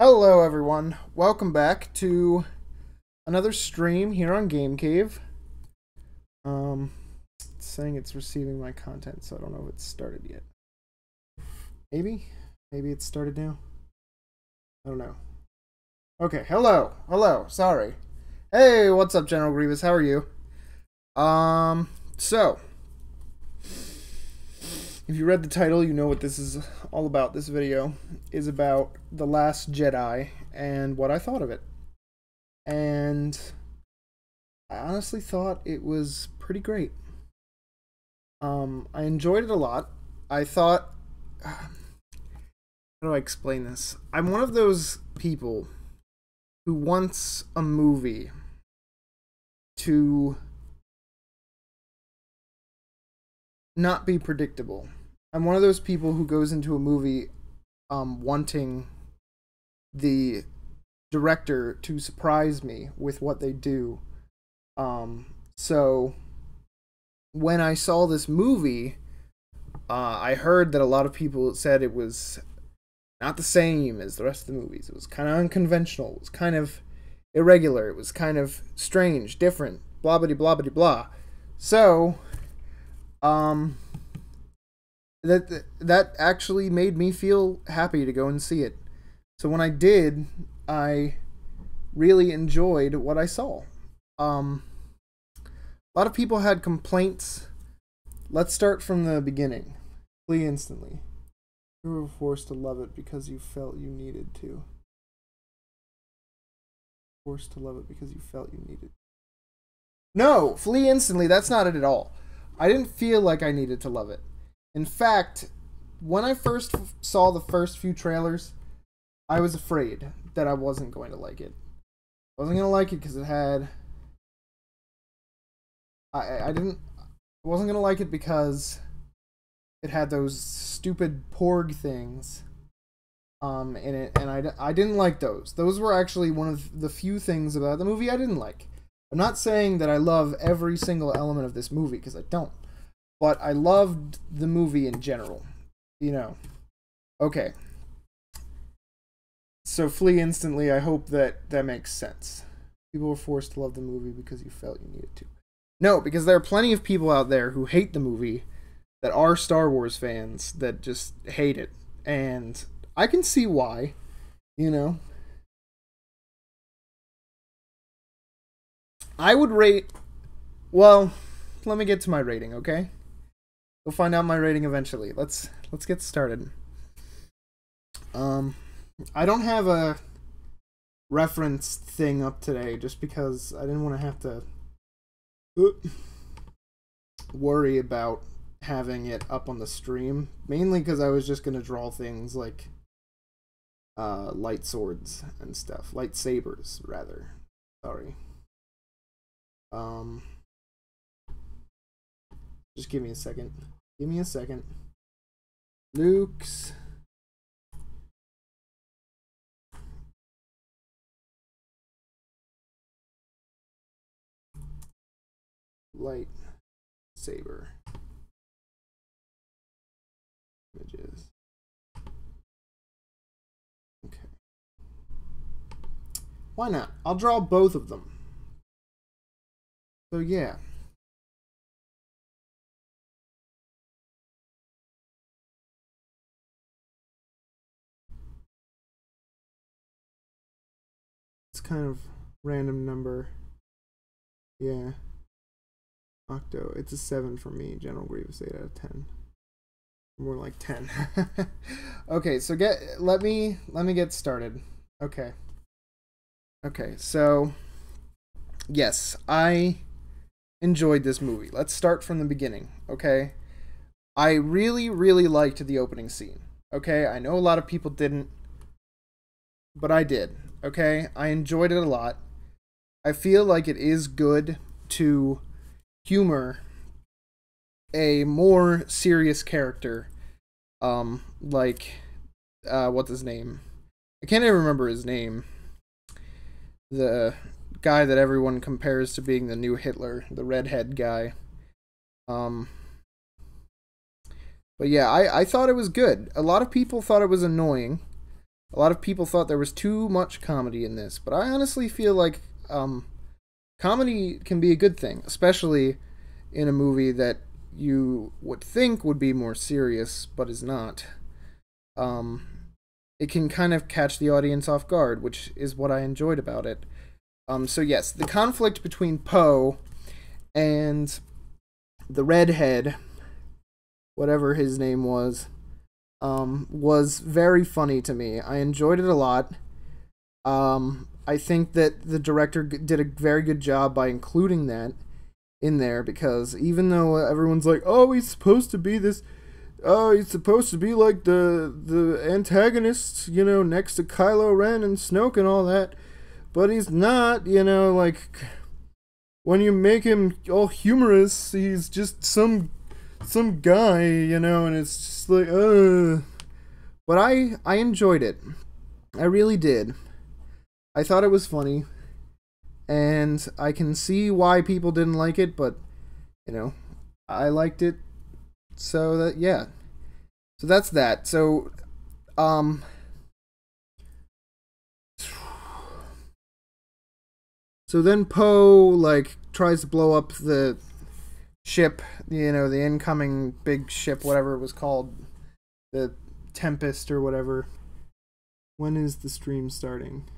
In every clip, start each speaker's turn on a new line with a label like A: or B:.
A: Hello everyone, welcome back to another stream here on Game Cave. It's saying it's receiving my content, so I don't know if it's started yet. Maybe it's started now. I don't know. Okay, hello, sorry. Hey, what's up, General Grievous? How are you? So if you read the title, you know what this is all about. This video is about The Last Jedi and what I thought of it. And I honestly thought it was pretty great. I enjoyed it a lot. I thought, how do I explain this? I'm one of those people who wants a movie to not be predictable. I'm one of those people who goes into a movie wanting the director to surprise me with what they do. So when I saw this movie, I heard that a lot of people said it was not the same as the rest of the movies. It was kind of unconventional. It was kind of irregular. It was kind of strange, different, blah blah blah blah blah. So that actually made me feel happy to go and see it. So when I did, I really enjoyed what I saw. A lot of people had complaints. Let's start from the beginning. Flee instantly. You were forced to love it because you felt you needed to. Forced to love it because you felt you needed. No, flee instantly. That's not it at all. I didn't feel like I needed to love it. In fact, when I first saw the first few trailers, I was afraid that I wasn't going to like it. I wasn't going to like it because it had... I wasn't going to like it because it had those stupid porg things in it, and I didn't like those. Those were actually one of the few things about the movie I didn't like. I'm not saying that I love every single element of this movie, because I don't. But I loved the movie in general. You know. Okay. So flee instantly, I hope that makes sense. People were forced to love the movie because you felt you needed to. No, because there are plenty of people out there who hate the movie that are Star Wars fans that just hate it. And I can see why, you know. I would rate... Well, let me get to my rating, okay? We'll find out my rating eventually. Let's get started. I don't have a reference thing up today just because I didn't want to have to worry about having it up on the stream. Mainly because I was just going to draw things like light swords and stuff. Lightsabers, rather. Sorry. Just give me a second. Give me a second. Luke's lightsaber images. Okay. Why not? I'll draw both of them. So yeah. It's kind of random number. Yeah. Octo. It's a 7 for me. General Grievous 8 out of 10. More like 10. Okay, so let me get started. Okay. Okay, so yes, I enjoyed this movie. Let's start from the beginning, okay? I really, really liked the opening scene. Okay, I know a lot of people didn't, but I did. Okay, I enjoyed it a lot. I feel like it is good to humor a more serious character, like what's his name? I can't even remember his name. The guy that everyone compares to being the new Hitler, the redhead guy. But yeah, I thought it was good. A lot of people thought it was annoying.
B: A lot of people thought there was too much comedy in this, but I honestly feel like comedy can be a good thing, especially in a movie that you would think would be more serious, but is not. Um, it can kind of catch the audience off guard, which is what I enjoyed about it. So yes, the conflict between Poe and the redhead, whatever his name was very funny to me. I enjoyed it a lot. I think that the director did a very good job by including that in there, because even though everyone's like, oh, he's supposed to be this, oh, he's supposed to be like the antagonist, you know, next to Kylo Ren and Snoke and all that, but he's not, you know, like, when you make him all humorous, he's just some guy, you know, and it's just like, But I enjoyed it. I really did. I thought it was funny, and I can see why people didn't like it, but, you know, I liked it, so that, yeah. So that's that. So, so then Poe, like, tries to blow up the ship, you know, the incoming big ship, whatever it was called, the Tempest or whatever.
A: When is the stream starting?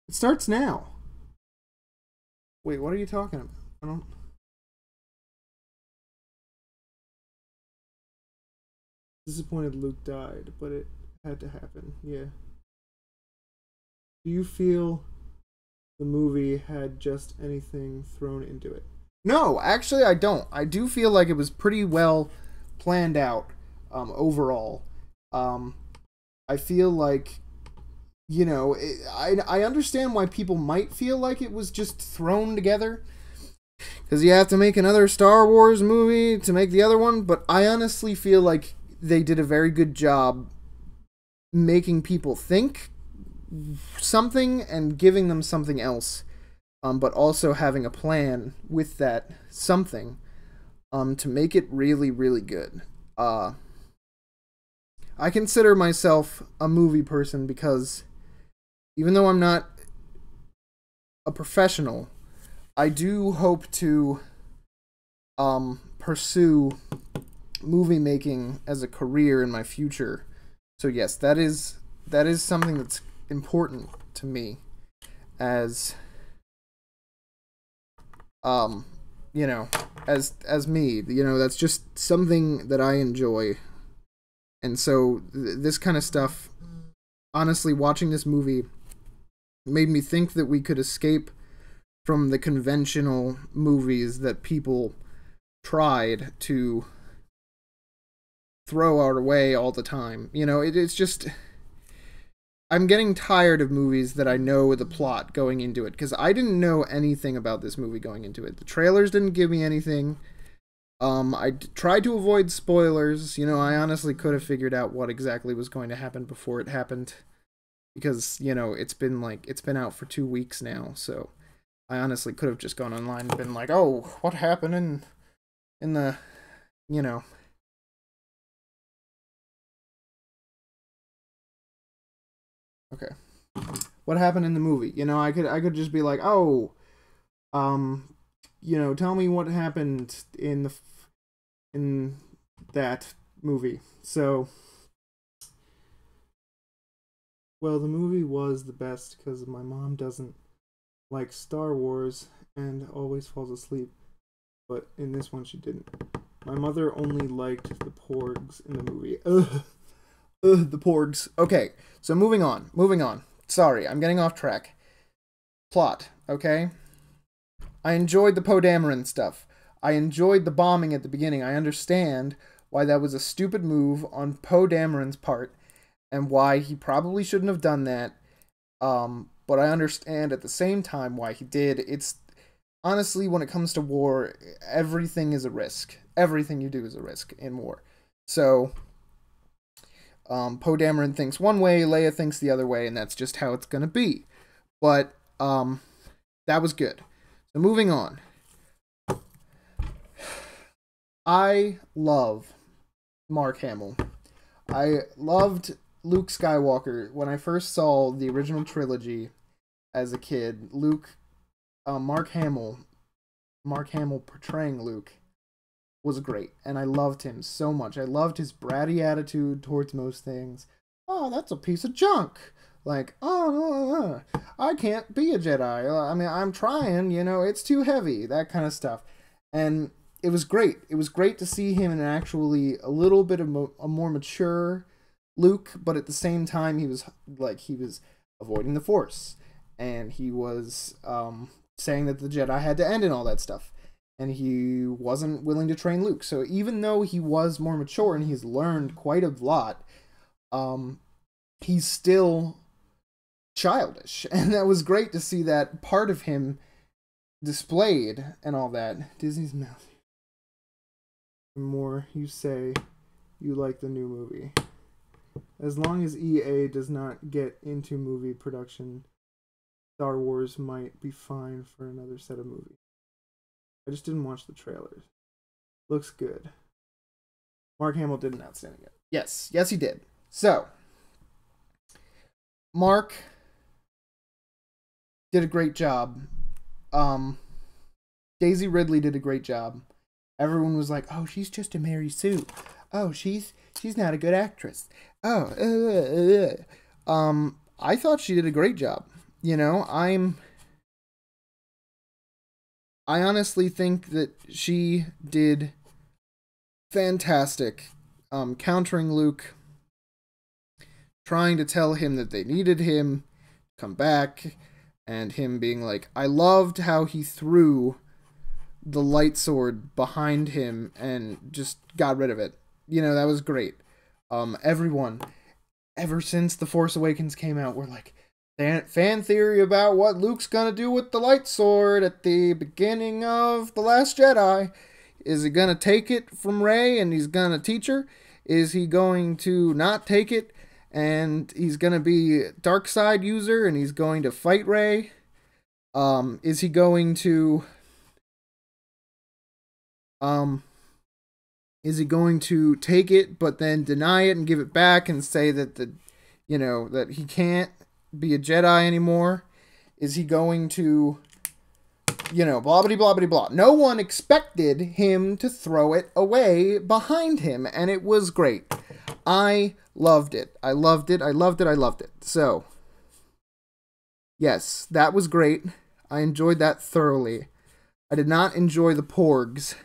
A: It starts now.
B: Wait, what are you talking about? I don't...
A: Disappointed Luke died, but it had to happen. Yeah. Do you feel the movie had just anything thrown into it?
B: No, actually I don't. I do feel like it was pretty well planned out, overall. I feel like, you know, I understand why people might feel like it was just thrown together, because you have to make another Star Wars movie to make the other one, but I honestly feel like they did a very good job making people think something and giving them something else, but also having a plan with that something, to make it really, really good. I consider myself a movie person because even though I'm not a professional, I do hope to pursue movie making as a career in my future. So yes, that is something that's important to me as you know, as me, you know, that's just something that I enjoy. And so this kind of stuff, honestly, watching this movie made me think that we could escape from the conventional movies that people tried to throw our way all the time. You know, it's just, I'm getting tired of movies that I know the plot going into it, because I didn't know anything about this movie going into it. The trailers didn't give me anything. I tried to avoid spoilers. You know, I honestly could have figured out what exactly was going to happen before it happened, because, you know, it's been out for 2 weeks now, so I honestly could have just gone online and been like, oh, what happened in the, you know. Okay. What happened in the movie? You know, I could just be like, oh, you know, tell me what happened in that movie. So,
A: well, the movie was the best because my mom doesn't like Star Wars and always falls asleep, but in this one she didn't. My mother only liked the porgs in the movie.
B: The porgs. Okay, so moving on. Sorry, I'm getting off track. Plot, okay? I enjoyed the Poe Dameron stuff. I enjoyed the bombing at the beginning. I understand why that was a stupid move on Poe Dameron's part, and why he probably shouldn't have done that. But I understand at the same time why he did. It's, honestly, when it comes to war, everything is a risk. Everything you do is a risk in war. So, Poe Dameron thinks one way, Leia thinks the other way, and that's just how it's gonna be. But, that was good. So moving on. I love Mark Hamill. I loved Luke Skywalker, when I first saw the original trilogy as a kid, Mark Hamill portraying Luke was great, and I loved him so much. I loved his bratty attitude towards most things. Oh, that's a piece of junk. Like, oh, I can't be a Jedi. I mean, I'm trying, it's too heavy. That kind of stuff. And it was great. It was great to see him in actually a little bit of a more mature Luke, but at the same time, he was avoiding the Force. And he was saying that the Jedi had to end and all that stuff. And he wasn't willing to train Luke. So even though he was more mature and he's learned quite a lot, he's still childish. And that was great to see that part of him displayed and all that. Disney's mouth. The more you say you like the new movie. As long as EA does not get into movie production, Star Wars might be fine for another set of movies. I just didn't watch the trailers. Looks good. Mark Hamill did an outstanding job. Yes, he did. So, Mark did a great job. Daisy Ridley did a great job. Everyone was like, "Oh, she's just a Mary Sue. Oh, she's not a good actress. Oh, I thought she did a great job. I honestly think that she did fantastic, countering Luke, trying to tell him that they needed him to come back, and him being like, I loved how he threw the light sword behind him and just got rid of it. That was great. Everyone, ever since The Force Awakens came out, were like, fan theory about what Luke's gonna do with the light sword at the beginning of The Last Jedi. Is he gonna take it from Rey and he's gonna teach her? Is he going to not take it and he's gonna be dark side user and he's going to fight Rey? Is he going to take it but then deny it and give it back and say that that he can't be a Jedi anymore? Is he going to, blah, blah, blah, blah, blah. No one expected him to throw it away behind him, and it was great. I loved it. I loved it. I loved it. I loved it. So, yes, that was great. I enjoyed that thoroughly. I did not enjoy the porgs.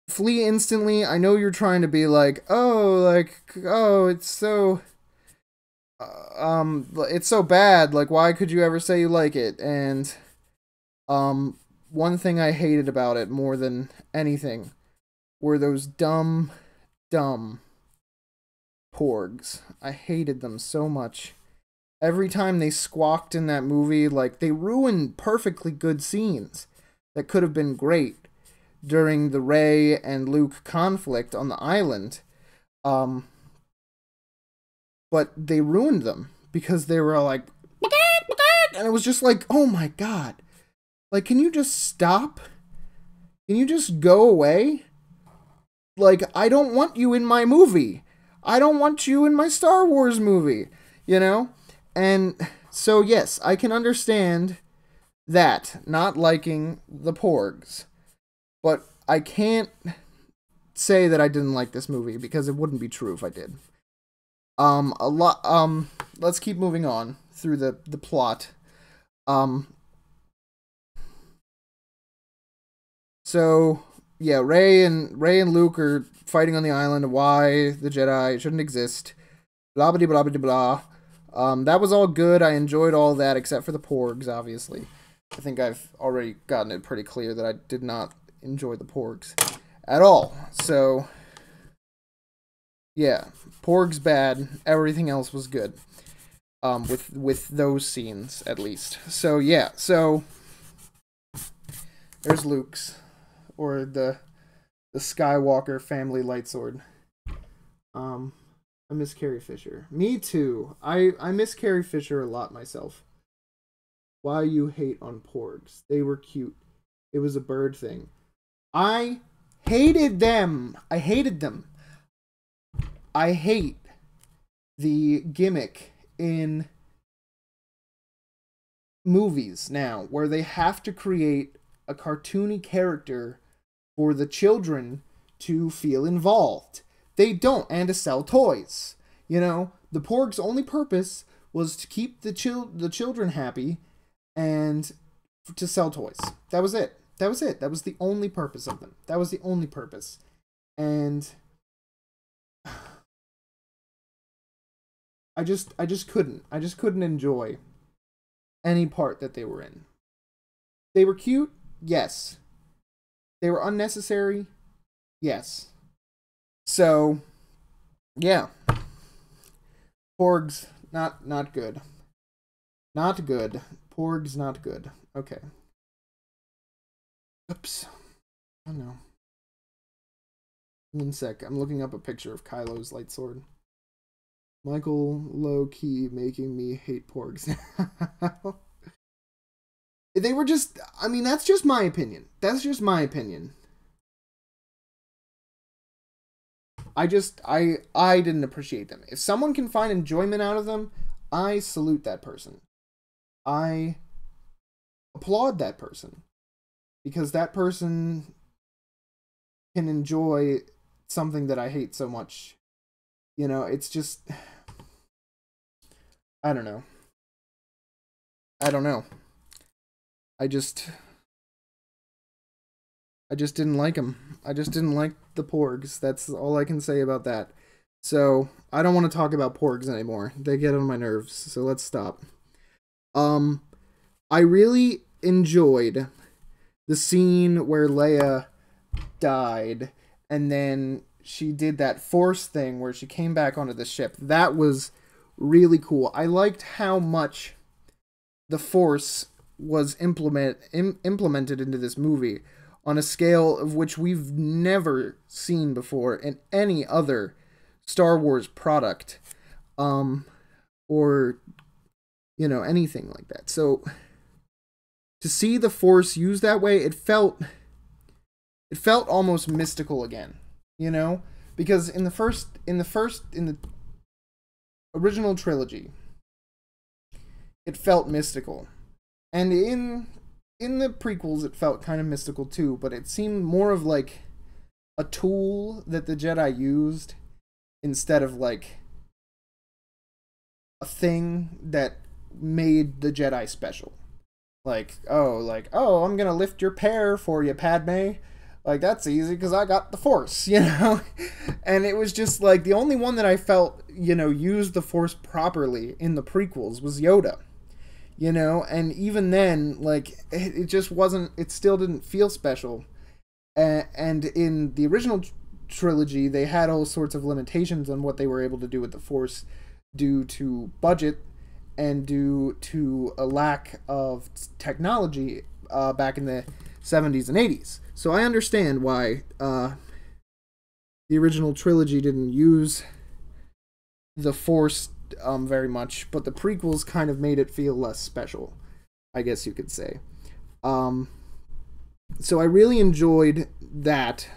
B: Flee instantly. I know you're trying to be like, it's so it's so bad, like why could you ever say you like it? And one thing I hated about it more than anything were those dumb porgs. I hated them so much. Every time they squawked in that movie, like, they ruined perfectly good scenes that could have been great during the Rey and Luke conflict on the island. But they ruined them because they were like, and it was just like, oh my god. Like, can you just stop? Can you just go away? Like, I don't want you in my movie. I don't want you in my Star Wars movie, And so, yes, I can understand that, not liking the porgs. But I can't say that I didn't like this movie, because it wouldn't be true if I did. Let's keep moving on through the plot. So, yeah, Rey and Luke are fighting on the island of why the Jedi shouldn't exist. Blah, blah, blah, blah, blah. That was all good. I enjoyed all that, except for the porgs, obviously. I think I've already gotten it pretty clear that I did not enjoy the porgs at all. So, yeah, porgs bad. Everything else was good. With those scenes, at least. So, yeah, so there's Luke's, or the Skywalker family lightsword. I miss Carrie Fisher. Me too. I miss Carrie Fisher a lot myself. Why you hate on porgs? They were cute. It was a bird thing. I Hated them. I hated them. I hate the gimmick in movies now where they have to create a cartoony character for the children to feel involved. They don't, and to sell toys. You know, the Porg's only purpose was to keep the children happy and to sell toys. That was it. That was it. That was the only purpose of them. That was the only purpose. And I just couldn't. I just couldn't enjoy any part that they were in. They were cute? Yes. They were unnecessary? Yes. So, yeah. Porgs, not good. Not good. Porgs, not good. Okay. Oops. Oh no. 1 sec. I'm looking up a picture of Kylo's light sword. Michael low-key making me hate porgs now. They were just... I mean, that's just my opinion. That's just my opinion. I didn't appreciate them. If someone can find enjoyment out of them, I salute that person. I applaud that person. Because that person can enjoy something that I hate so much. You know, it's just... I don't know. I just didn't like them. I just didn't like the porgs. That's all I can say about that. So, I don't want to talk about porgs anymore. They get on my nerves, so let's stop. I really enjoyed the scene where Leia died, and then she did that Force thing where she came back onto the ship. That was really cool. I liked how much the Force was implemented into this movie on a scale of which we've never seen before in any other Star Wars product, or, you know, anything like that. So to see the Force used that way, it felt almost mystical again, you know, because in the original trilogy, it felt mystical. And in the prequels, it felt kind of mystical too, but it seemed more of like a tool that the Jedi used instead of like a thing that made the Jedi special. Like, oh, I'm gonna lift your pear for you, Padme. Like, that's easy because I got the Force, you know? And it was just like, the only one that I felt, you know, used the Force properly in the prequels was Yoda. You know, and even then, like, it just wasn't, it still didn't feel special. And in the original trilogy, they had all sorts of limitations on what they were able to do with the Force due to budget and due to a lack of technology back in the 70s and 80s. So I understand why the original trilogy didn't use the Force very much, but the prequels kind of made it feel less special, I guess you could say. So I really enjoyed that,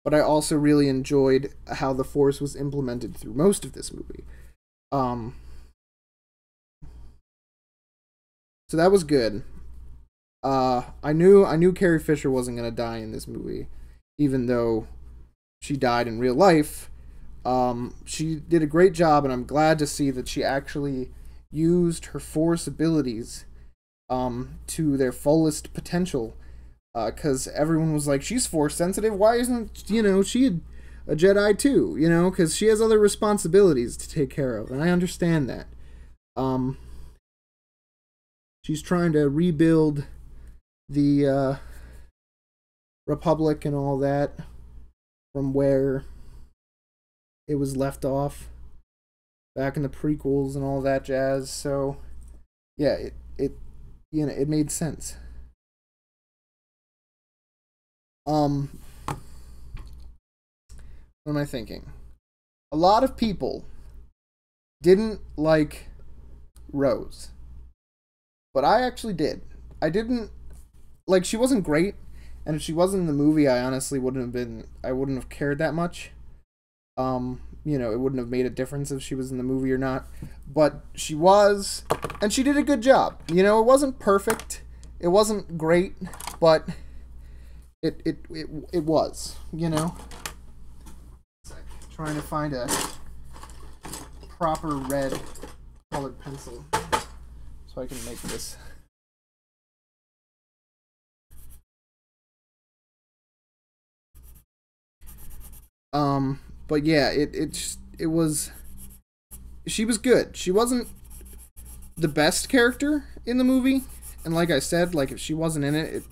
B: but I also really enjoyed how the Force was implemented through most of this movie. So that was good. I knew Carrie Fisher wasn't gonna die in this movie, even though she died in real life. She did a great job, and I'm glad to see that she actually used her Force abilities to their fullest potential. Because everyone was like, she's Force sensitive. Why isn't, you know, she a Jedi too? You know, because she has other responsibilities to take care of, and I understand that. She's trying to rebuild the Republic and all that from where it was left off back in the prequels and all that jazz. So yeah, it you know, it made sense. What am I thinking? A lot of people didn't like Rose, but I actually did. I didn't like, she wasn't great, And if she wasn't in the movie, I honestly wouldn't have cared that much. You know, it wouldn't have made a difference if she was in the movie or not. But she was, and she did a good job. You know, it wasn't perfect. It wasn't great, but it was, you know. Trying to find a proper red colored pencil so I can make this. But yeah, it was, she was good. She wasn't the best character in the movie, and like I said, like if she wasn't in it, it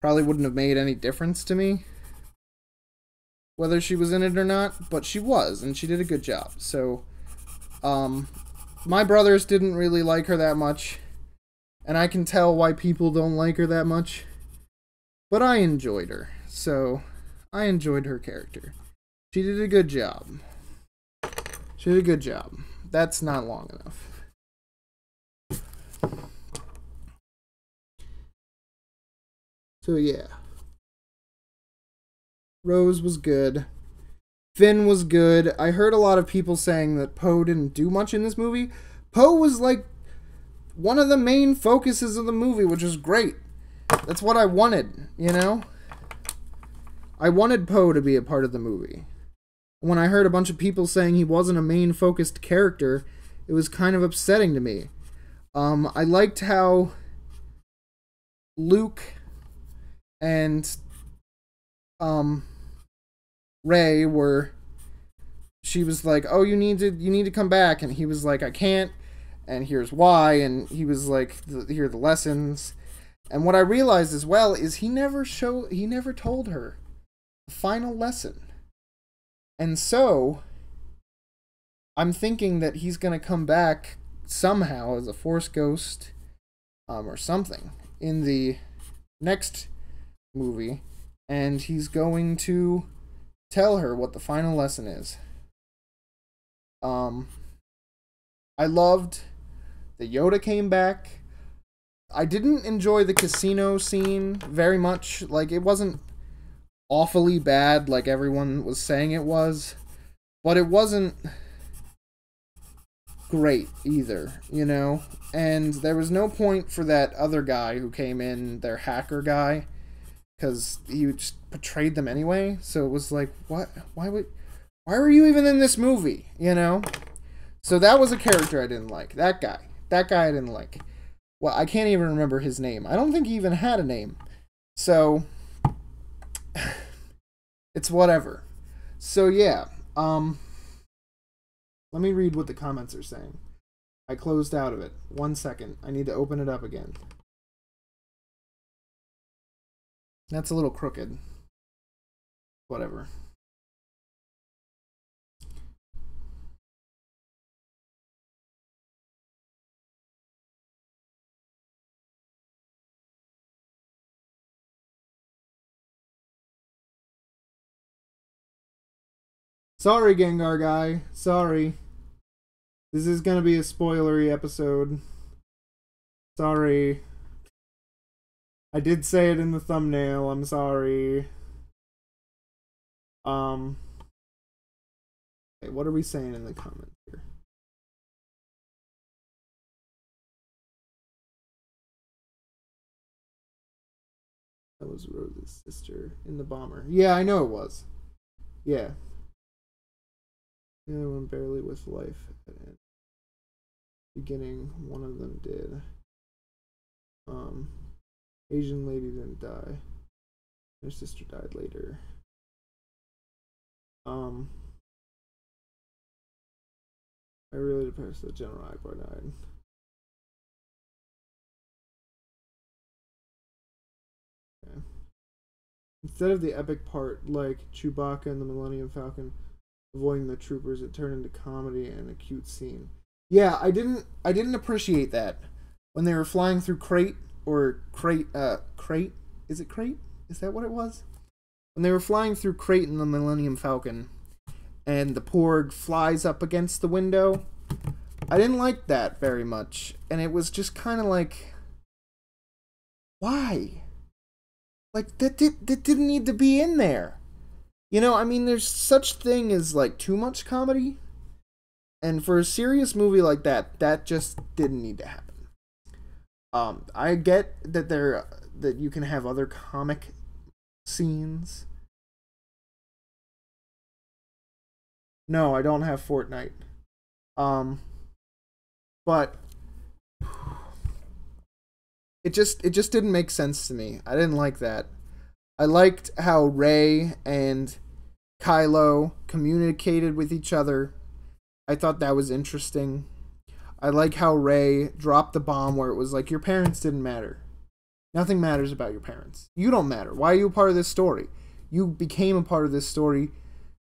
B: probably wouldn't have made any difference to me whether she was in it or not, but she was, and she did a good job. So, my brothers didn't really like her that much, and I can tell why people don't like her that much, but I enjoyed her, so I enjoyed her character. She did a good job. She did a good job. That's not long enough. So yeah. Rose was good. Finn was good. I heard a lot of people saying that Poe didn't do much in this movie. Poe was like one of the main focuses of the movie, which was great. That's what I wanted, you know? I wanted Poe to be a part of the movie. When I heard a bunch of people saying he wasn't a main focused character, it was kind of upsetting to me. I liked how Luke and Rey were, she was like, oh, you need to come back, and he was like, I can't, and here's why, and he was like, here are the lessons. And what I realized as well is he never told her the final lesson. And so I'm thinking that he's gonna come back somehow as a Force ghost, or something in the next movie, and he's going to tell her what the final lesson is. I loved that Yoda came back. I didn't enjoy the casino scene very much. Like, it wasn't awfully bad like everyone was saying it was, but it wasn't great either, you know? And there was no point for that other guy who came in, their hacker guy, because he just betrayed them anyway. So it was like, what? Why were you even in this movie? You know? So that was a character I didn't like. That guy I didn't like. Well, I can't even remember his name. I don't think he even had a name. So it's whatever. So yeah, let me read what the comments are saying. I closed out of it. 1 second. I need to open it up again. That's a little crooked. Whatever. Sorry, Gengar guy. Sorry. This is gonna be a spoilery episode. Sorry. I did say it in the thumbnail. I'm sorry. Okay, what are we saying in the comments here? That was Rose's sister in the bomber. Yeah, I know it was. Yeah. The other one barely with life at the beginning. One of them did. Asian lady didn't die. Her sister died later. I really depressed that General Akbar died. Okay. Instead of the epic part like Chewbacca and the Millennium Falcon avoiding the troopers, it turned into comedy and a cute scene. Yeah, I didn't appreciate that when they were flying through Crate. Is it Crate? Is that what it was? When they were flying through Crate in the Millennium Falcon, and the Porg flies up against the window, I didn't like that very much, and it was just kind of like, why? Like, that didn't need to be in there. You know, I mean, there's such thing as, like, too much comedy. And for a serious movie like that, that just didn't need to happen. I get that that you can have other comic scenes. No, I don't have Fortnite. Um, but it just didn't make sense to me. I didn't like that. I liked how Rey and Kylo communicated with each other. I thought that was interesting. I like how Rey dropped the bomb where it was like, your parents didn't matter. Nothing matters about your parents. You don't matter. Why are you a part of this story? You became a part of this story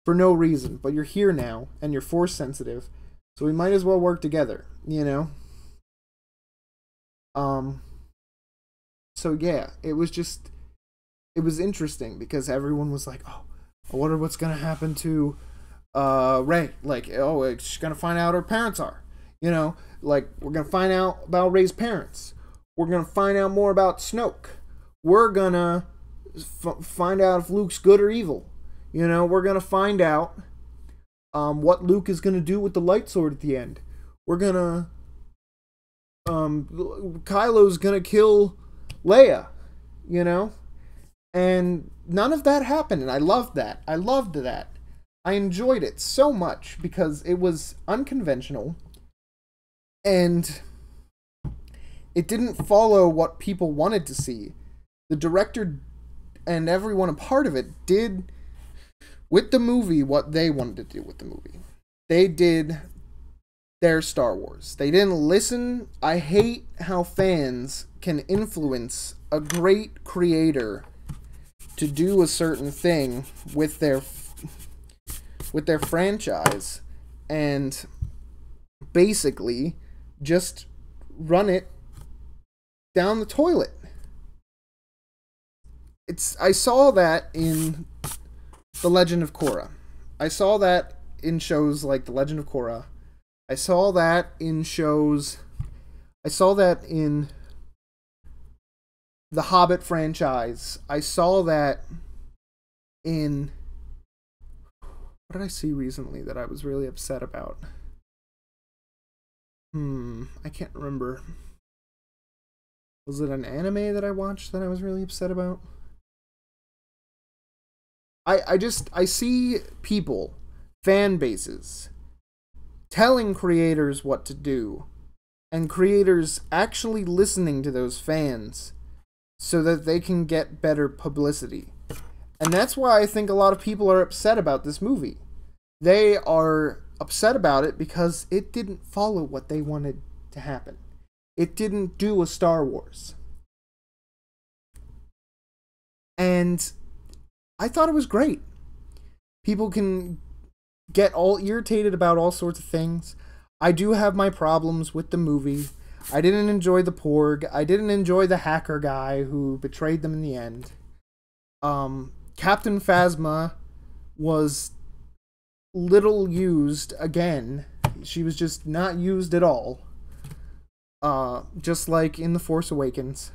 B: for no reason, but you're here now and you're force sensitive, so we might as well work together, you know? So yeah, it was interesting because everyone was like, oh, I wonder what's gonna happen to Rey. Like, oh, she's gonna find out her parents are. You know, like, we're gonna find out about Rey's parents. We're gonna find out more about Snoke. We're gonna find out if Luke's good or evil. You know, we're gonna find out what Luke is gonna do with the light sword at the end. We're gonna Kylo's gonna kill Leia. You know, and none of that happened, and I loved that. I loved that. I enjoyed it so much because it was unconventional, and it didn't follow what people wanted to see. The director and everyone a part of it did with the movie what they wanted to do with the movie. They did their Star Wars. They didn't listen. I hate how fans can influence a great creator to do a certain thing with their franchise and basically just run it down the toilet. I saw that in The Legend of Korra. I saw that in shows like The Legend of Korra. I saw that in the Hobbit franchise. I saw that in... What did I see recently that I was really upset about? I can't remember. Was it an anime that I watched that I was really upset about? I see people, fan bases, telling creators what to do, and creators actually listening to those fans so that they can get better publicity. And that's why I think a lot of people are upset about this movie. They are upset about it because it didn't follow what they wanted to happen. It didn't do a Star Wars. And I thought it was great. People can get all irritated about all sorts of things. I do have my problems with the movie. I didn't enjoy the Porg. I didn't enjoy the hacker guy who betrayed them in the end. Captain Phasma was little used again. She was just not used at all. Just like in The Force Awakens.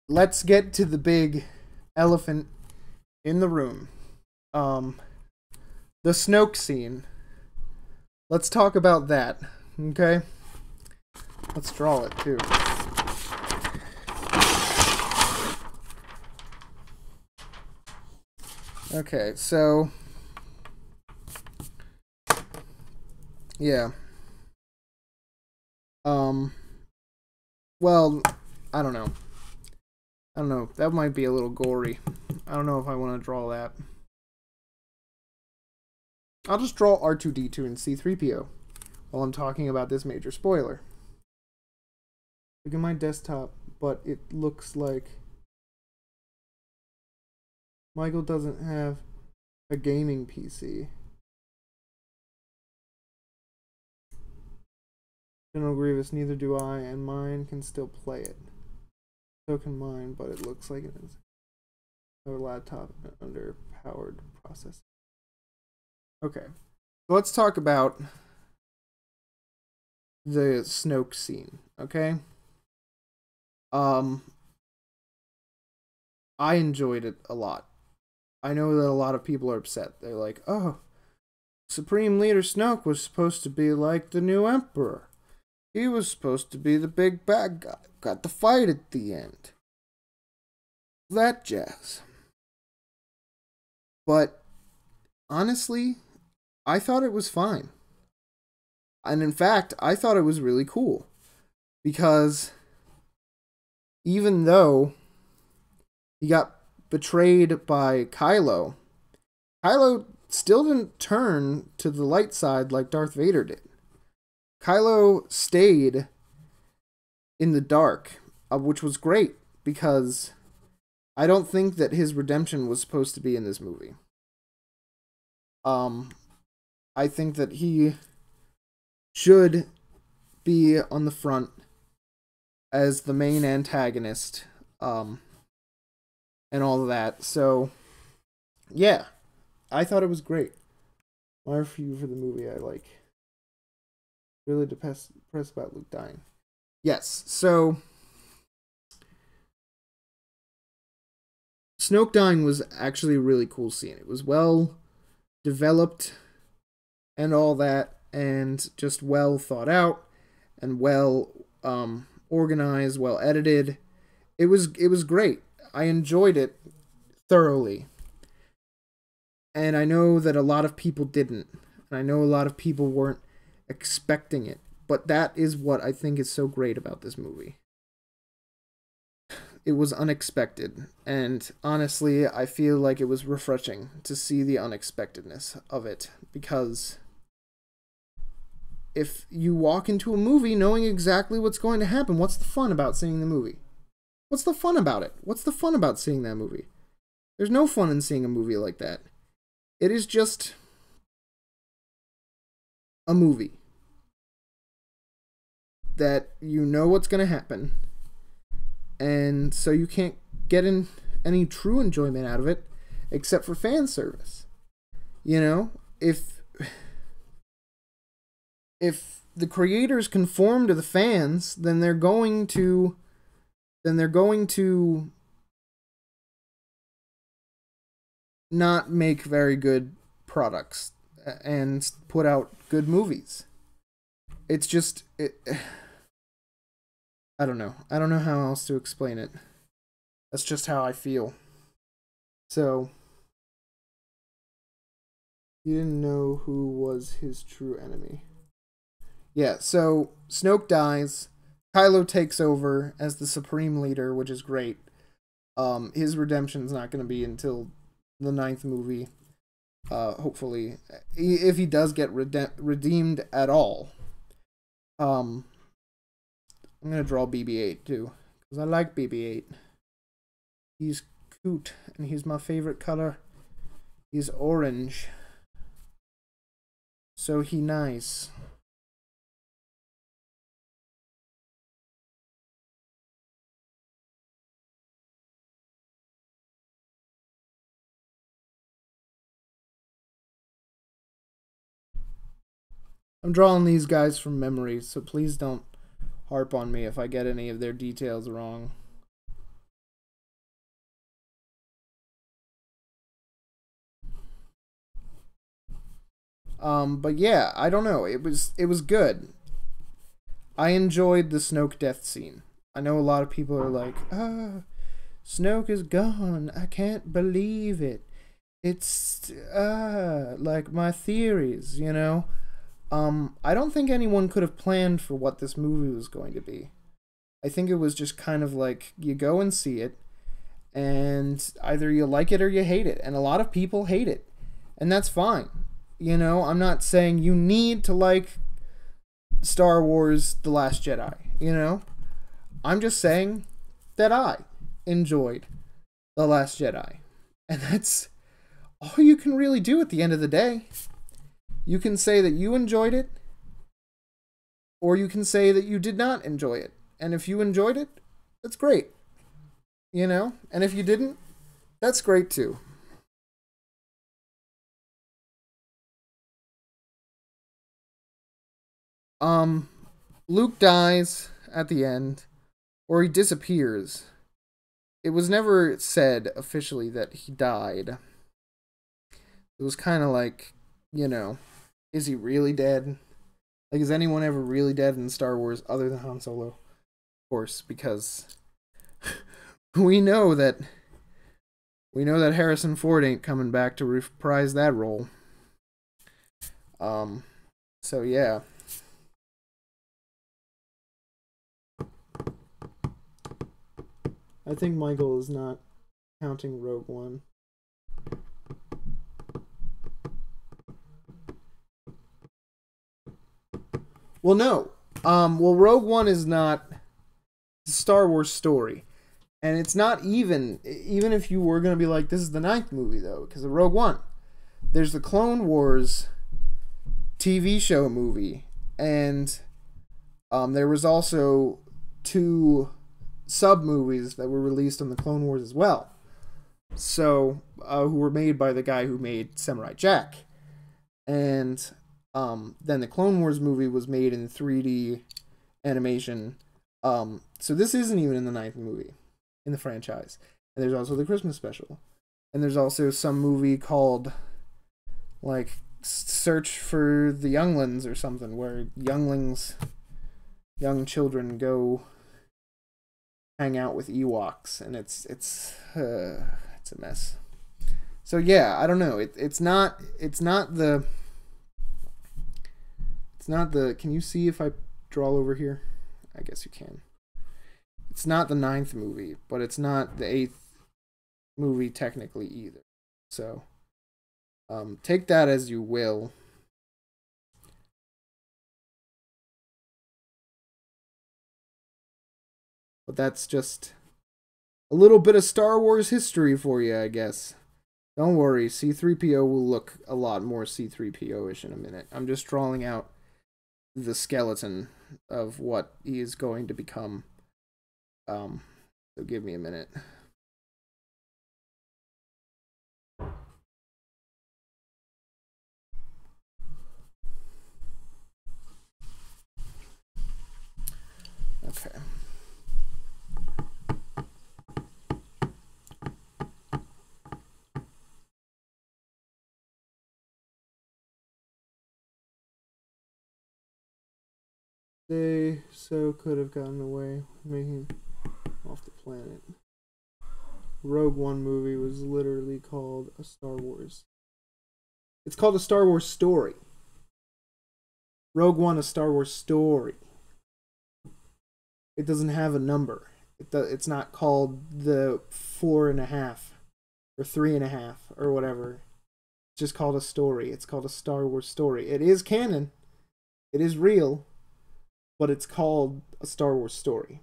B: Let's get to the big elephant in the room. The Snoke scene. Let's talk about that, okay? Let's draw it, too. Okay, so... yeah. Well, I don't know. That might be a little gory. I don't know if I want to draw that. I'll just draw R2-D2 and C-3PO while I'm talking about this major spoiler. Look at my desktop, but it looks like Michael doesn't have a gaming PC. General Grievous, neither do I, and mine can still play it. So can mine, but it looks like it is a laptop underpowered processor. Okay, so let's talk about the Snoke scene, okay? I enjoyed it a lot. I know that a lot of people are upset. They're like, oh, Supreme Leader Snoke was supposed to be like the new Emperor. He was supposed to be the big bad guy. Got the fight at the end. That jazz. But honestly, I thought it was fine. And in fact, I thought it was really cool. Because even though he got betrayed by Kylo, Kylo still didn't turn to the light side like Darth Vader did. Kylo stayed in the dark, which was great because I don't think that his redemption was supposed to be in this movie. I think that he should be on the front as the main antagonist, and all of that. So, yeah, I thought it was great. My review for the movie, I like. Really depressed about Luke dying. Yes, so Snoke dying was actually a really cool scene. It was well developed and all that, and just well thought out and well organized, well edited. It was great. I enjoyed it thoroughly. And I know that a lot of people didn't. And I know a lot of people weren't expecting it. But that is what I think is so great about this movie. It was unexpected. And honestly, I feel like it was refreshing to see the unexpectedness of it. Because if you walk into a movie knowing exactly what's going to happen, what's the fun about seeing the movie? What's the fun about it? What's the fun about seeing that movie? There's no fun in seeing a movie like that. It is just a movie that you know what's going to happen, and so you can't get in any true enjoyment out of it except for fan service. You know, if the creators conform to the fans, then they're going to not make very good products and put out good movies. It's just I don't know. I don't know how else to explain it. That's just how I feel. So, you didn't know who was his true enemy. Yeah, so Snoke dies. Kylo takes over as the Supreme Leader, which is great. His redemption's not going to be until the 9th movie. Hopefully, if he does get redeemed at all. I'm gonna draw BB-8 too, because I like BB-8. He's cute, and he's my favorite color. He's orange. So he nice. I'm drawing these guys from memory, so please don't harp on me if I get any of their details wrong. But yeah, I don't know. It was good. I enjoyed the Snoke death scene. I know a lot of people are like, Snoke is gone. I can't believe it. It's like my theories, you know? I don't think anyone could have planned for what this movie was going to be. I think it was just kind of like, you go and see it, and either you like it or you hate it. And a lot of people hate it. And that's fine. You know, I'm not saying you need to like Star Wars The Last Jedi, you know? I'm just saying that I enjoyed The Last Jedi. And that's all you can really do at the end of the day. You can say that you enjoyed it, or you can say that you did not enjoy it. And if you enjoyed it, that's great. You know? And if you didn't, that's great too. Luke dies at the end, or he disappears. it was never said officially that he died. It was kind of like, you know, is he really dead? Like, is anyone ever really dead in Star Wars other than Han Solo? Of course, because we know that Harrison Ford ain't coming back to reprise that role. So yeah.
A: I think Michael is not counting Rogue One.
B: Well, no. Rogue One is not the Star Wars story. And it's not even if you were going to be like, this is the 9th movie, though, because of Rogue One. There's the Clone Wars TV show movie. And there was also 2 sub-movies that were released on the Clone Wars as well. So, who were made by the guy who made Samurai Jack. And then the Clone Wars movie was made in 3D animation. So this isn't even in the 9th movie in the franchise. And there's also the Christmas special. And there's also some movie called, like, Search for the Younglings or something, where young children go hang out with Ewoks, and it's a mess. So yeah, I don't know. It's not the. Can you see if I draw over here? I guess you can. It's not the 9th movie, but it's not the 8th movie technically either. So, take that as you will. But that's just a little bit of Star Wars history for you, I guess. Don't worry, C-3PO will look a lot more C-3PO-ish in a minute. I'm just drawing out the skeleton of what he is going to become. So give me a minute. Okay.
A: They so could have gotten away with making off the planet. Rogue One movie was literally called a Star Wars. It's called a Star Wars story. Rogue One, a Star Wars story. It doesn't have a number. It's not called the 4.5 or 3.5 or whatever. It's just called a story. It's called a Star Wars story. It is canon. It is real. But it's called a Star Wars story.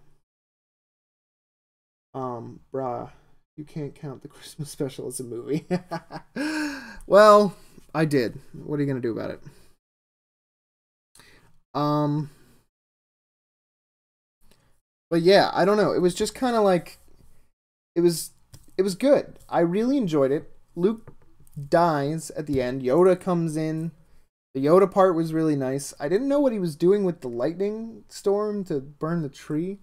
A: Bruh, you can't count the Christmas special as a movie.
B: Well, I did. What are you gonna do about it? But yeah, I don't know. It was just kind of like, it was good. I really enjoyed it. Luke dies at the end. Yoda comes in. The Yoda part was really nice. I didn't know what he was doing with the lightning storm to burn the tree.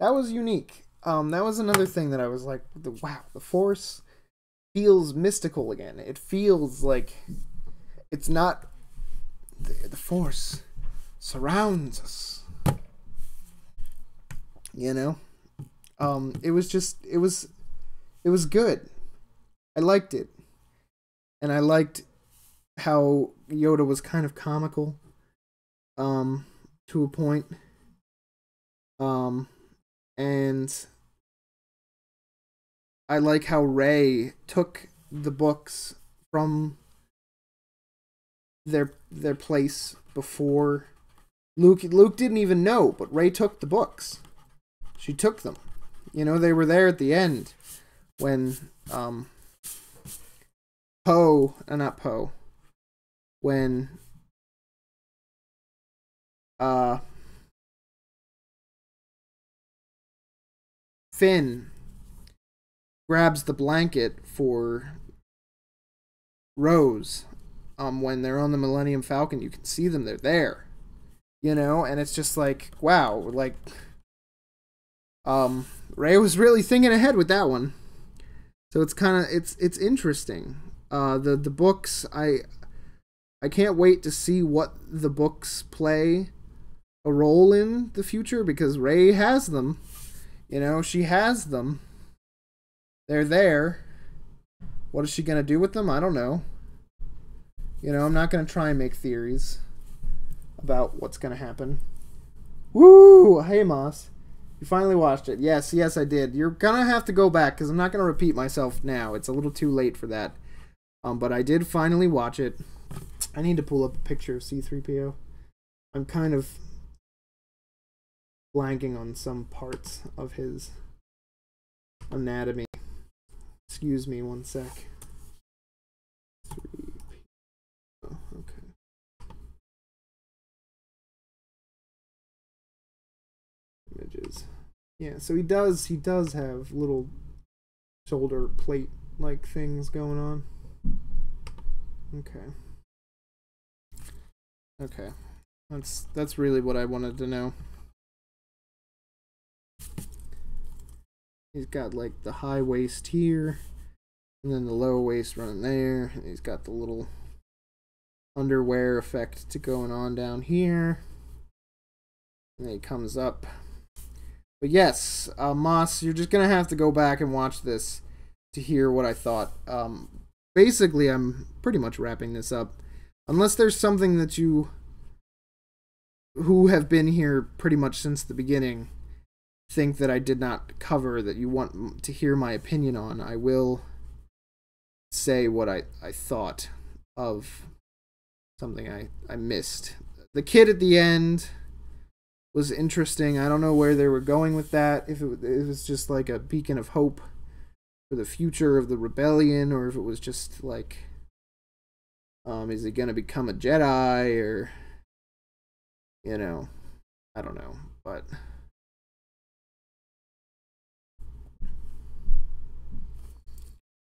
B: That was unique. That was another thing that I was like, wow, the Force feels mystical again. It feels like it's not the Force surrounds us. You know? It was good. I liked it. And I liked how Yoda was kind of comical, to a point. And I like how Rey took the books from their place before Luke didn't even know, but Rey took the books. She took them. You know, they were there at the end when when Finn grabs the blanket for Rose, when they're on the Millennium Falcon, you can see them, they're there. You know, and it's just like, wow, like Ray was really thinking ahead with that one. So it's kind of it's interesting. The books, I can't wait to see what the books play a role in the future, because Ray has them. You know, she has them. They're there. What is she going to do with them? I don't know. You know, I'm not going to try and make theories about what's going to happen. Woo! Hey, Moss. You finally watched it. Yes, I did. You're going to have to go back, because I'm not going to repeat myself now. It's a little too late for that. But I did finally watch it. I need to pull up a picture of C-3PO. I'm kind of blanking on some parts of his anatomy. Excuse me one sec. 3PO. Okay. Images. Yeah, so he does have little shoulder plate like things going on. Okay. That's really what I wanted to know. He's got like the high waist here, and then the low waist running there, and he's got the little underwear effect to going on down here. And then he comes up. But yes, Moss, you're just gonna have to go back and watch this to hear what I thought. Basically, I'm pretty much wrapping this up. Unless there's something that you, who have been here pretty much since the beginning, think that I did not cover, that you want to hear my opinion on, I will say what I thought of something I missed. The kid at the end was interesting. I don't know where they were going with that. If it was just like a beacon of hope for the future of the rebellion, or if it was just like, is he going to become a Jedi, or, you know, I don't know, but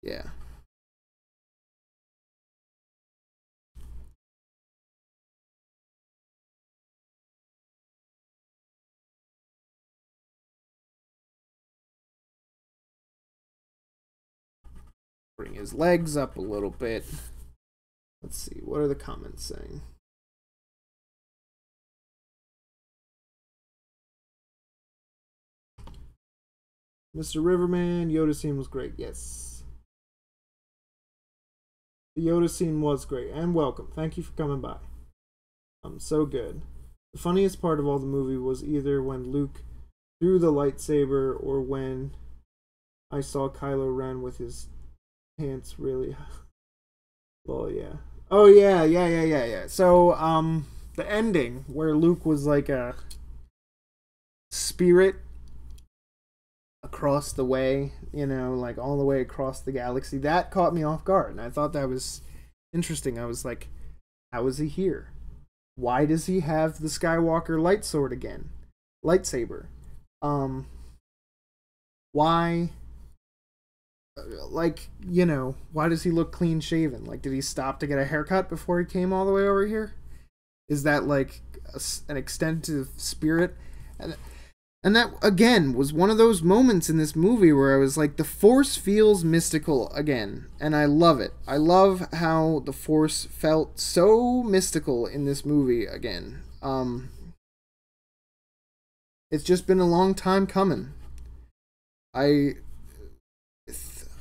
B: yeah. Bring his legs up a little bit. Let's see, what are the comments saying? Mr. Riverman, Yoda scene was great. Yes. The Yoda scene was great. And welcome. Thank you for coming by. So good. The funniest part of all the movie was either when Luke threw the lightsaber, or when I saw Kylo Ren with his pants really... Well, yeah. Oh, yeah. So, the ending, where Luke was like a spirit across the way, you know, like all the way across the galaxy, that caught me off guard, and I thought that was interesting. I was like, how is he here? Why does he have the Skywalker lightsaber? Why, like, you know, why does he look clean shaven? Like, did he stop to get a haircut before he came all the way over here? Is that like an extensive spirit? And that, again, was one of those moments in this movie where I was like, the Force feels mystical again. And I love it. I love how the Force felt so mystical in this movie again. It's just been a long time coming.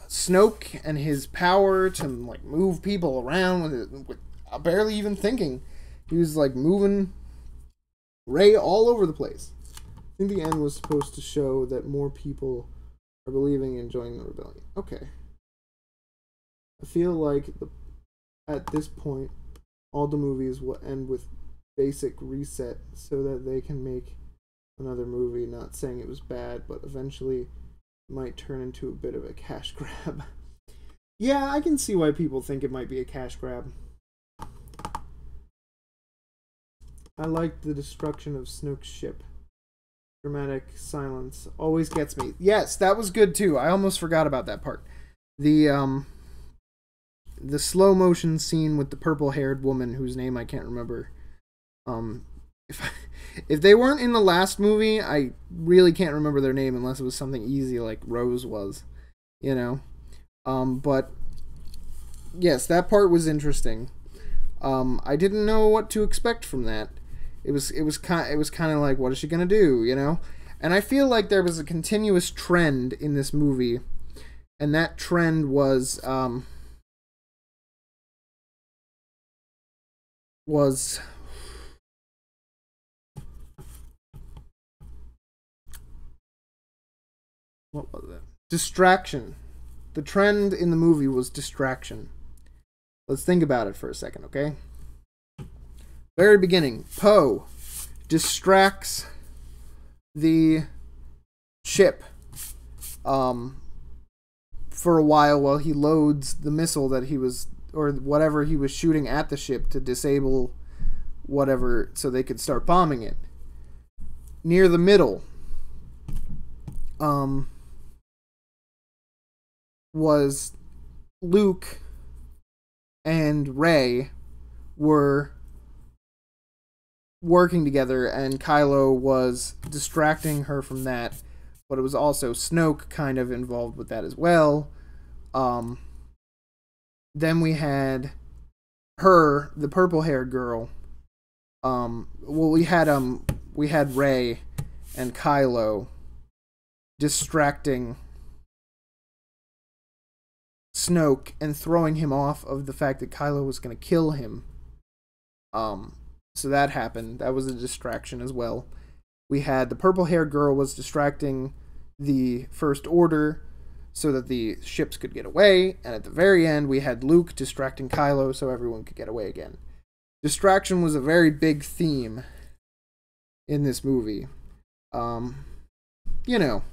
B: Snoke and his power to like move people around with barely even thinking. He was like moving Rey all over the place. I think the end was supposed to show that more people are believing in joining the rebellion. Okay. I feel like at this point, all the movies will end with basic reset so that they can make another movie. Not saying it was bad, but eventually it might turn into a bit of a cash grab. Yeah, I can see why people think it might be a cash grab. I like the destruction of Snoke's ship. Dramatic silence always gets me. Yes, that was good too. I almost forgot about that part. The slow motion scene with the purple-haired woman whose name I can't remember. if if they weren't in the last movie, I really can't remember their name unless it was something easy like Rose was, you know. But yes, that part was interesting. I didn't know what to expect from that. It was kind of like, what is she gonna do, you know? And I feel like there was a continuous trend in this movie, and that trend was what was it? Distraction. The trend in the movie was distraction. Let's think about it for a second, okay? Very beginning, Poe distracts the ship for a while he loads the missile that he was, or whatever he was shooting at the ship to disable whatever so they could start bombing it. Near the middle was Luke and Rey were working together, and Kylo was distracting her from that, but it was also Snoke kind of involved with that as well. Then we had her, the purple-haired girl. We had Rey and Kylo distracting Snoke and throwing him off of the fact that Kylo was going to kill him. So that happened. That was a distraction as well. We had the purple-haired girl was distracting the First Order so that the ships could get away, and at the very end we had Luke distracting Kylo so everyone could get away again. Distraction was a very big theme in this movie. You know,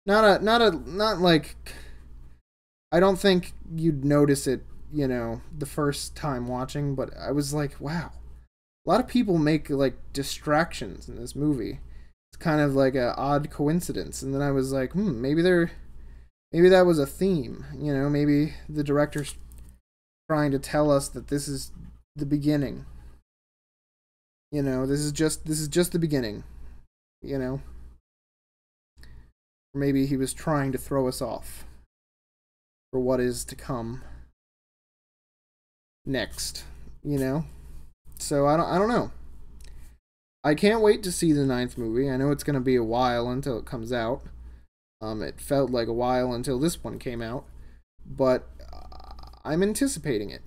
B: not like, I don't think you'd notice it, you know, the first time watching, but I was like, wow. A lot of people make like distractions in this movie. It's kind of like an odd coincidence. And then I was like, maybe that was a theme. You know, maybe the director's trying to tell us that this is the beginning. You know, this is just the beginning. You know, or maybe he was trying to throw us off for what is to come next. You know. So I don't know. I can't wait to see the 9th movie. I know it's gonna be a while until it comes out. It felt like a while until this one came out, but I'm anticipating it.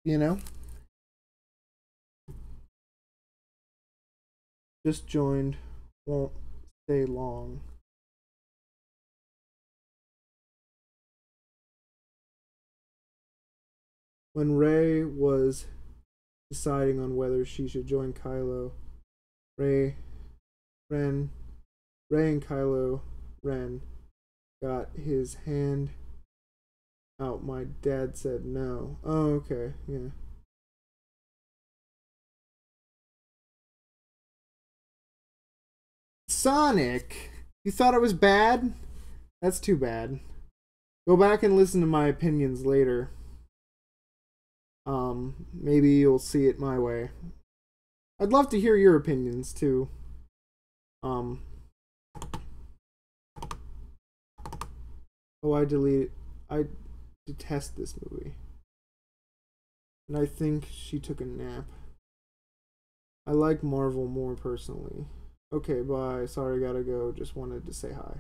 B: You know. Just joined. Won't stay long. When Rey was deciding on whether she should join Kylo, Rey and Kylo Ren got his hand out. My dad said no. Oh, okay, yeah. Sonic, you thought it was bad? That's too bad. Go back and listen to my opinions later. Maybe you'll see it my way. I'd love to hear your opinions too. Oh, I detest this movie. And I think she took a nap. I like Marvel more personally. Okay, bye. Sorry, gotta go. Just wanted to say hi.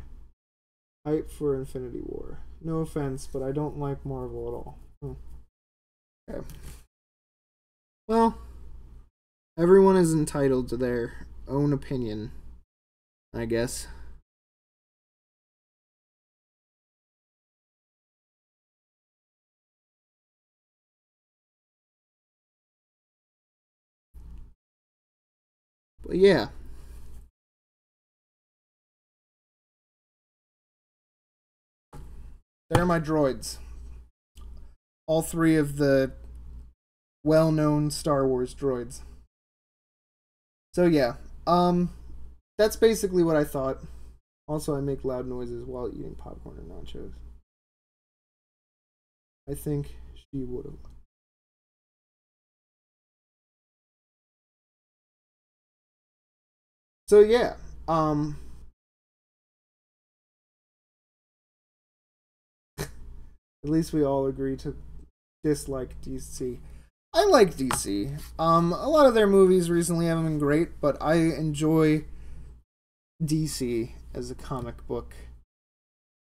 B: Hype for Infinity War. No offense, but I don't like Marvel at all. Okay. Well, everyone is entitled to their own opinion, I guess. But yeah. There are my droids. All 3 of the well-known Star Wars droids. So yeah, that's basically what I thought. Also, I make loud noises while eating popcorn and nachos. I think she would have. So yeah, at least we all agree to dislike DC. I like DC. A lot of their movies recently haven't been great, but I enjoy DC as a comic book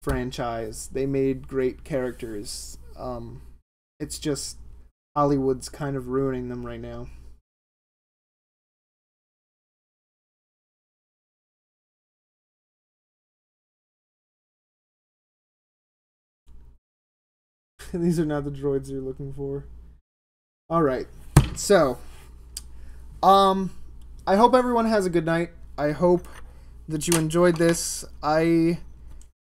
B: franchise. They made great characters. It's just Hollywood's kind of ruining them right now. These are not the droids you're looking for. All right. So, I hope everyone has a good night. I hope that you enjoyed this. This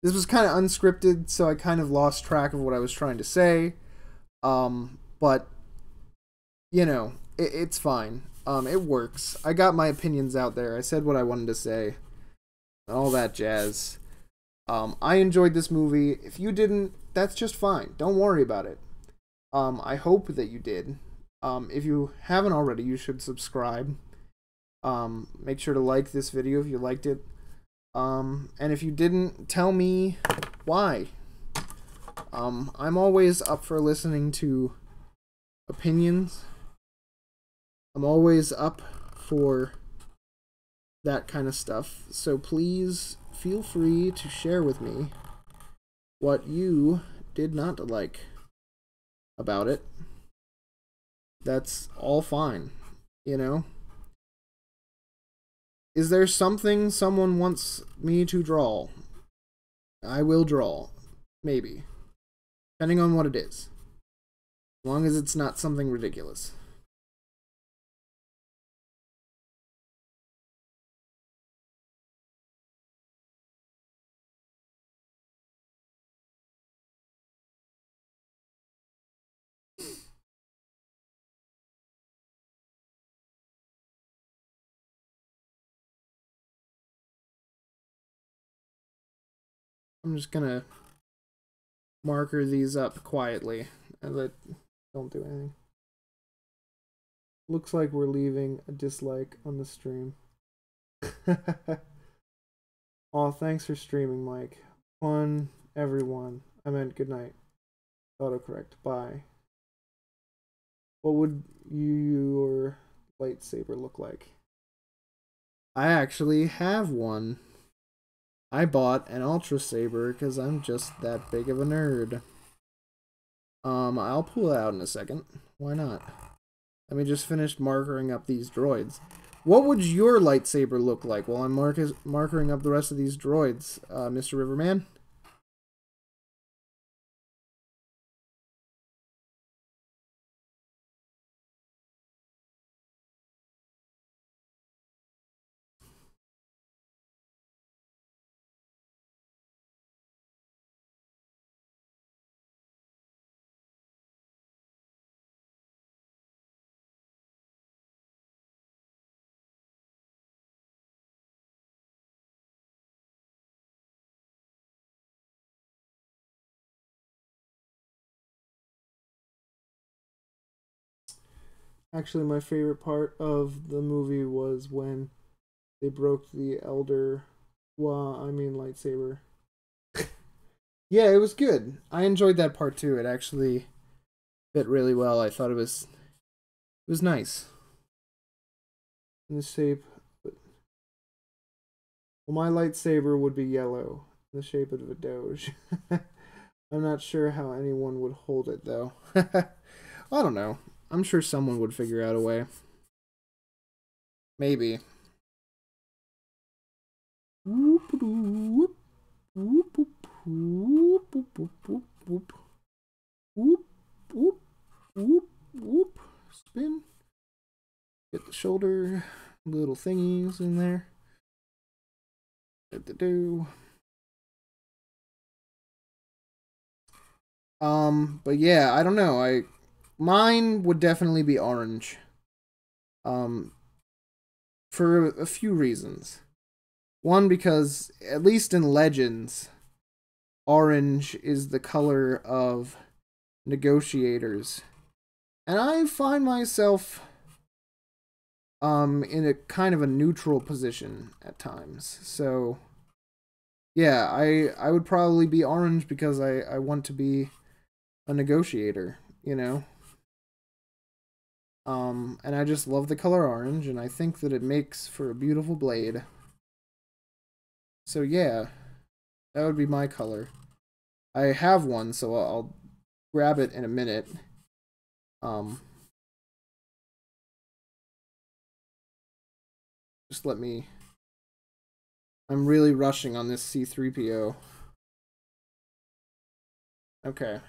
B: was kind of unscripted, so I kind of lost track of what I was trying to say. But you know, it's fine. It works. I got my opinions out there. I said what I wanted to say. All that jazz. I enjoyed this movie. If you didn't, that's just fine. Don't worry about it. I hope that you did. If you haven't already, you should subscribe. Make sure to like this video if you liked it. And if you didn't, tell me why. I'm always up for listening to opinions. I'm always up for that kind of stuff. So please feel free to share with me what you did not like about it. That's all fine, you know? Is there something someone wants me to draw? I will draw. Maybe. Depending on what it is. As long as it's not something ridiculous. I'm just gonna marker these up quietly and don't do anything. Looks like we're leaving a dislike on the stream. Oh, thanks for streaming, Mike. One, everyone. I meant good night. Autocorrect. Bye. What would your lightsaber look like? I actually have one. I bought an Ultra Saber because I'm just that big of a nerd. I'll pull it out in a second. Why not? Let me just finish markering up these droids. What would your lightsaber look like while I'm markering up the rest of these droids, Mr. Riverman? Actually, my favorite part of the movie was when they broke the lightsaber. Yeah, it was good. I enjoyed that part too. It actually fit really well. I thought it was nice. In the shape, well, my lightsaber would be yellow, in the shape of a doge. I'm not sure how anyone would hold it though. I don't know. I'm sure someone would figure out a way. Maybe. Whoop whoop whoop whoop whoop whoop whoop whoop whoop whoop whoop whoop. Spin. Get the shoulder little thingies in there. Do. But yeah, I don't know. Mine would definitely be orange. For a few reasons. One, because at least in Legends, orange is the color of negotiators. And I find myself in a kind of a neutral position at times. So yeah, I would probably be orange because I want to be a negotiator, you know. And I just love the color orange, and I think that it makes for a beautiful blade. So yeah, that would be my color. I have one, so I'll grab it in a minute. Just let me... I'm really rushing on this C-3PO. Okay.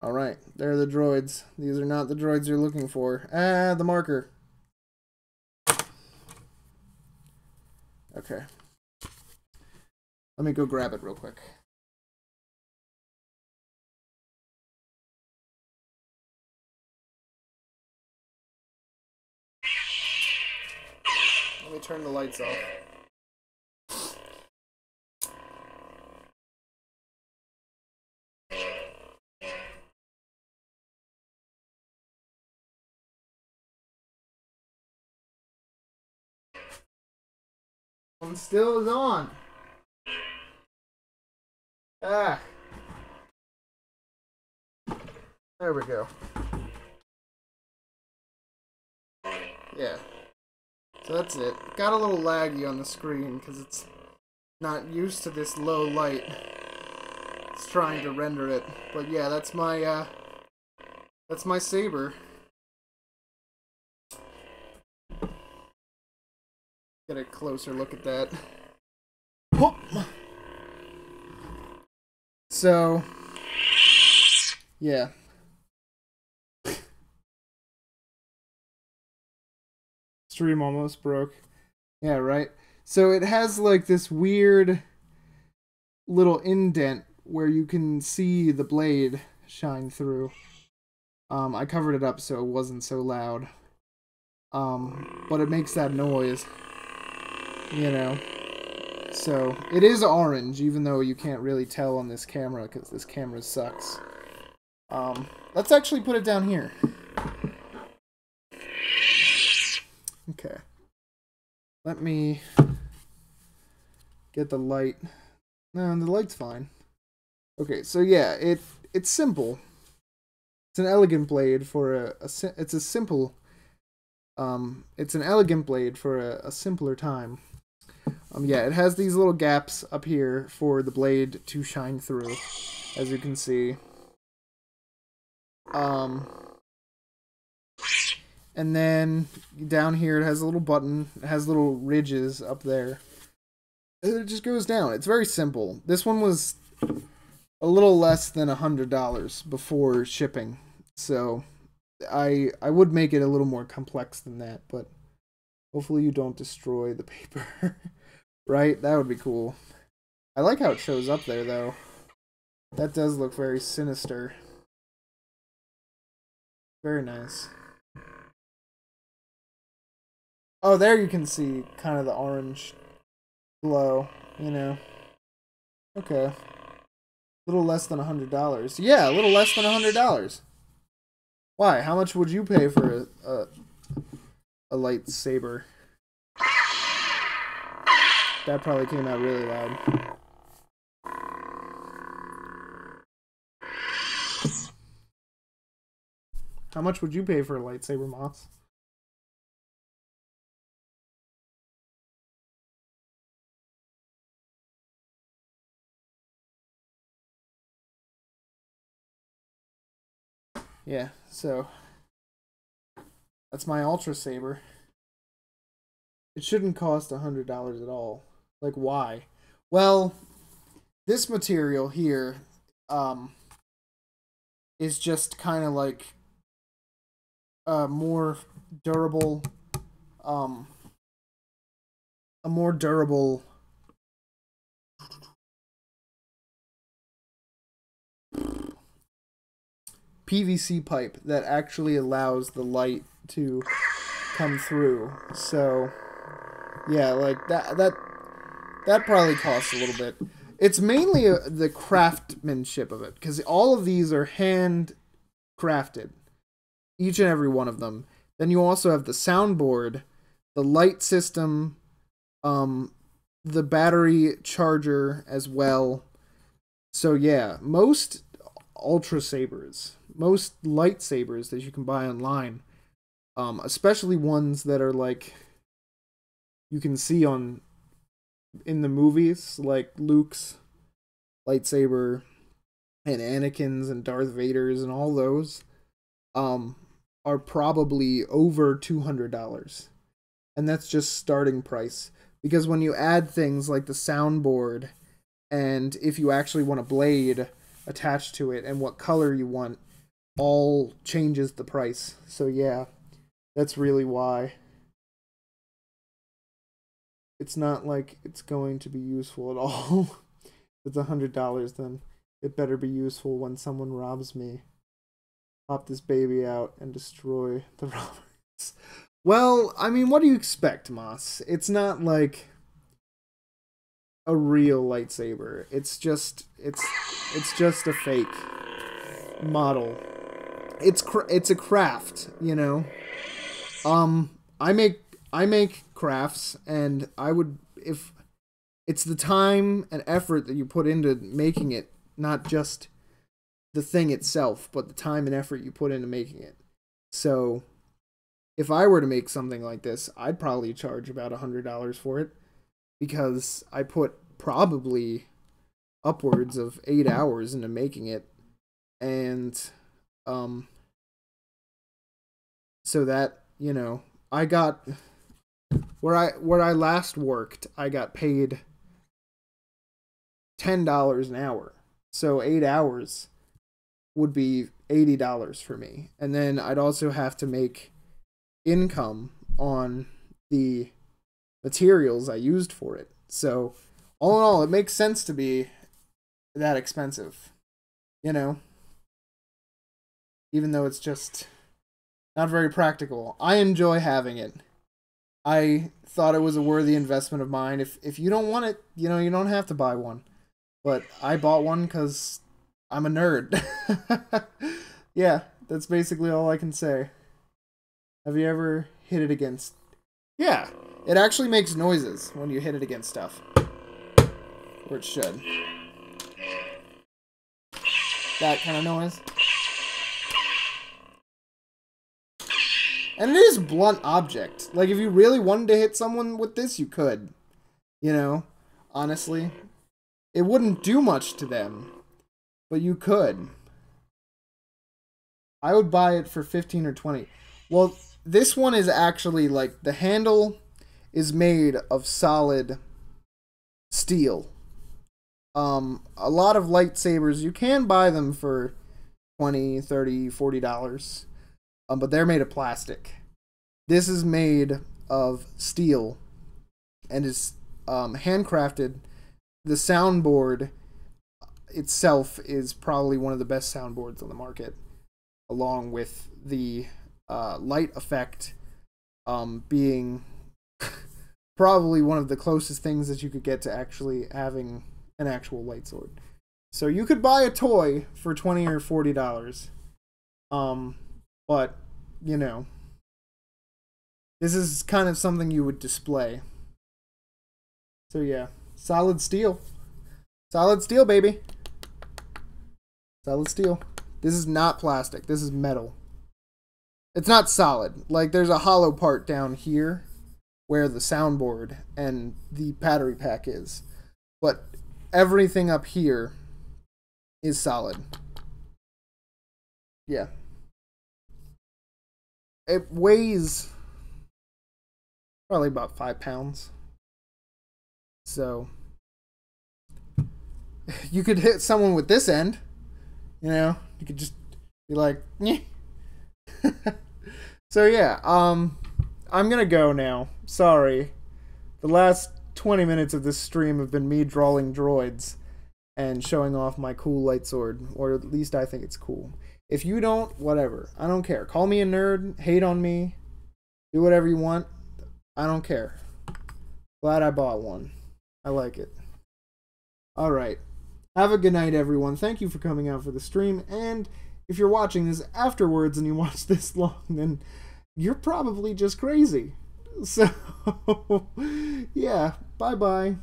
B: Alright, there are the droids. These are not the droids you're looking for. Ah, the marker. Okay. Let me go grab it real quick. Let me turn the lights off. One still is on. Ah. There we go. Yeah. So that's it. Got a little laggy on the screen because it's not used to this low light. It's trying to render it. But yeah, that's my saber. Get a closer look at that. So, yeah. Stream almost broke. Yeah, right? So it has like this weird little indent where you can see the blade shine through. I covered it up so it wasn't so loud. But it makes that noise. You know. So, it is orange, even though you can't really tell on this camera, because this camera sucks. Let's actually put it down here. Okay. Let me get the light. No, the light's fine. Okay, so yeah, it's simple. It's an elegant blade for it's an elegant blade for a simpler time. Yeah, it has these little gaps up here for the blade to shine through, as you can see. And then down here it has a little button. It has little ridges up there. It just goes down. It's very simple. This one was a little less than $100 before shipping. So I would make it a little more complex than that, but hopefully you don't destroy the paper. Right? That would be cool. I like how it shows up there, though. That does look very sinister. Very nice. Oh, there you can see kind of the orange glow, you know. Okay. A little less than $100. Yeah, a little less than $100. Why? How much would you pay for a lightsaber? That probably came out really loud. How much would you pay for a lightsaber, Moss? Yeah, so that's my Ultra Saber. It shouldn't cost $100 at all. Like, why? Well, this material here is just kind of like more durable, a more durable PVC pipe that actually allows the light to come through. So yeah, like that probably costs a little bit. It's mainly the craftsmanship of it, because all of these are hand crafted, each and every one of them. Then you also have the soundboard, the light system, the battery charger as well. So yeah, most ultra sabers, most lightsabers that you can buy online, especially ones that are like you can see on in the movies, like Luke's lightsaber and Anakin's and Darth Vader's and all those, are probably over $200, and that's just starting price. Because when you add things like the soundboard, and if you actually want a blade attached to it, and what color you want, all changes the price. So yeah, that's really why. It's not like it's going to be useful at all. If it's $100, then it better be useful when someone robs me. Pop this baby out and destroy the robbers. Well, I mean, what do you expect, Moss? It's not like a real lightsaber. It's just a fake model. It's a craft, you know. I make crafts, and I would, if it's the time and effort that you put into making it, not just the thing itself, but the time and effort you put into making it. So if I were to make something like this, I'd probably charge about $100 for it, because I put probably upwards of 8 hours into making it. And so that, you know, I got where I last worked, I got paid $10 an hour. So 8 hours would be $80 for me. And then I'd also have to make income on the materials I used for it. So all in all, it makes sense to be that expensive, you know, even though it's just not very practical. I enjoy having it. I thought it was a worthy investment of mine. If you don't want it, you know, you don't have to buy one. But I bought one because I'm a nerd. Yeah, that's basically all I can say. Have you ever hit it against... Yeah, it actually makes noises when you hit it against stuff. Or it should. That kind of noise. And it is a blunt object. Like, if you really wanted to hit someone with this, you could. You know? Honestly. It wouldn't do much to them. But you could. I would buy it for 15 or 20. Well, this one is actually, like, the handle is made of solid steel. A lot of lightsabers, you can buy them for $20, $30, $40. But they're made of plastic. This is made of steel and is handcrafted. The soundboard itself is probably one of the best soundboards on the market, along with the light effect being probably one of the closest things that you could get to actually having an actual light sword. So you could buy a toy for $20 or $40. But, you know, this is kind of something you would display. So yeah, solid steel. Solid steel, baby. Solid steel. This is not plastic. This is metal. It's not solid. Like, there's a hollow part down here where the soundboard and the battery pack is. But everything up here is solid. Yeah. It weighs probably about 5 pounds. So you could hit someone with this end. You know, you could just be like, nyeh. So yeah, I'm gonna go now. Sorry. The last 20 minutes of this stream have been me drawing droids and showing off my cool light sword, or at least I think it's cool. If you don't, whatever. I don't care. Call me a nerd, hate on me, do whatever you want. I don't care. Glad I bought one. I like it. Alright. Have a good night, everyone. Thank you for coming out for the stream, and if you're watching this afterwards and you watch this long, then you're probably just crazy. So, yeah, bye bye.